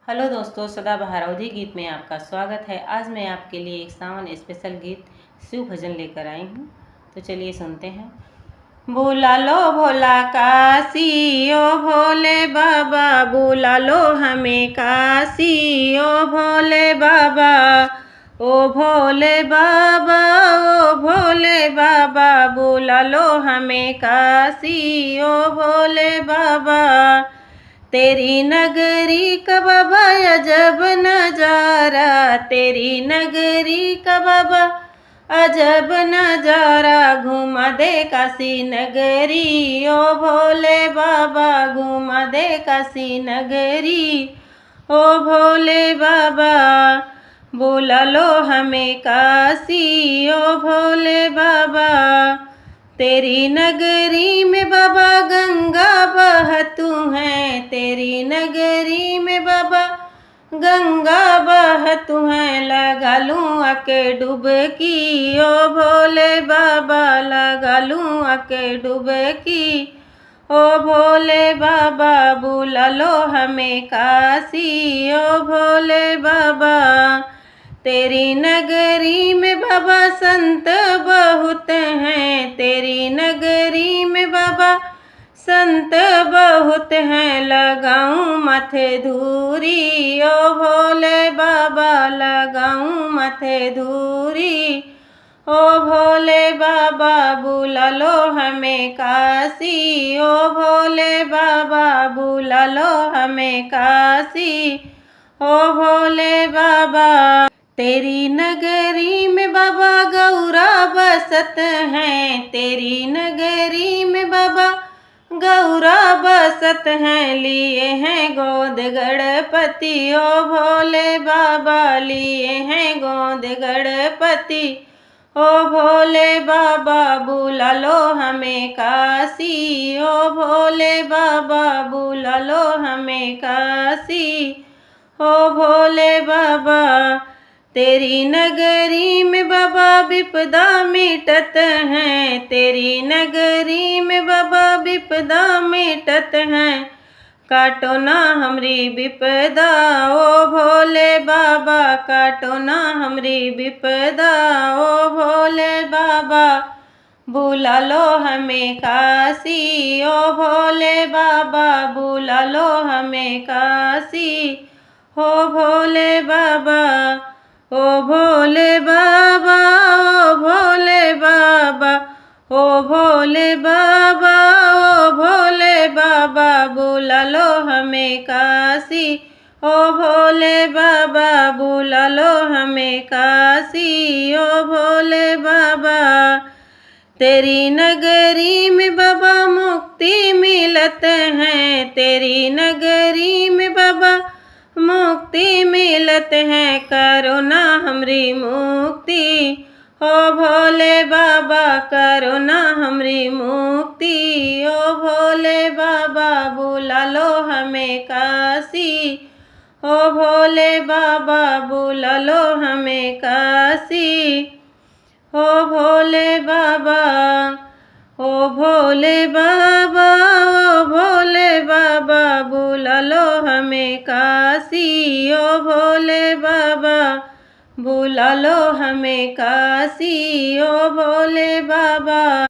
Hello दोस्तों, सदाबहार अवधी गीत में आपका स्वागत है। आज मैं आपके लिए एक सावन स्पेशल गीत शिव भजन लेकर आई हूँ। तो चलिए सुनते हैं। बुला लो भोला काशी ओ भोले बाबा, बुला लो हमें काशी ओ भोले बाबा, ओ भोले बाबा, ओ भोले बाबा, बुला लो हमें काशी ओ भोले बाबा। तेरी नगरी का बाबा अजब नजारा, तेरी नगरी का बाबा अजब नजारा, घुमा दे काशी नगरी ओ भोले बाबा, घुमा दे काशी नगरी ओ भोले बाबा। बुला लो हमें काशी ओ भोले बाबा। तेरी नगरी में बाबा गंगा बहतू है, तेरी नगरी में बाबा गंगा बहतू है, लगा लूँ आके डुबकी ओ भोले बाबा, लगा लूँ आके डुबकी ओ भोले बाबा। बुला लो हमें काशी ओ भोले बाबा। तेरी नगरी में बाबा संत बहुत हैं, तेरी नगरी में बाबा संत बहुत हैं, लगाऊं माथे धूरी ओ भोले बाबा, लगाऊं माथे धूरी ओ भोले बाबा। बुला लो हमें काशी ओ भोले बाबा, बुला लो हमें काशी ओ भोले बाबा। तेरी नगरी में बाबा गौरा बसत हैं, तेरी नगरी में बाबा गौरा बसत हैं, लिए हैं गोद गणपति ओ भोले बाबा, लिए हैं गोद गणपति ओ भोले बाबा। बुला लो हमें काशी ओ भोले बाबा, बुला लो हमें काशी ओ भोले बाबा। तेरी नगरी में बाबा विपदा मिटत हैं, तेरी नगरी में बाबा विपदा मिटत हैं, काटो ना हमरी विपदा ओ भोले बाबा, काटो ना हमरी विपदा ओ भोले बाबा। बुला लो हमें काशी ओ भोले बाबा, बुला लो हमें काशी ओ भोले बाबा। ओ भोले बाबा, ओ भोले बाबा, ओ भोले बाबा, ओ भोले बाबा, बुला लो हमें काशी ओ भोले बाबा, बुला लो हमें काशी ओ भोले बाबा। तेरी नगरी में बाबा मुक्ति मिलत हैं, तेरी नगरी में बाबा मुक्ति मिलत है, करो ना हमरी मुक्ति ओ भोले बाबा, करो ना हमरी मुक्ति ओ भोले बाबा। बुला लो हमें काशी ओ भोले बाबा, बुला लो हमें काशी ओ भोले बाबा, ओ भोले बाबा, ओ भोले बाबा, बुला लो हमें काशी ओ भोले बाबा, बुला लो हमें काशी ओ भोले बाबा।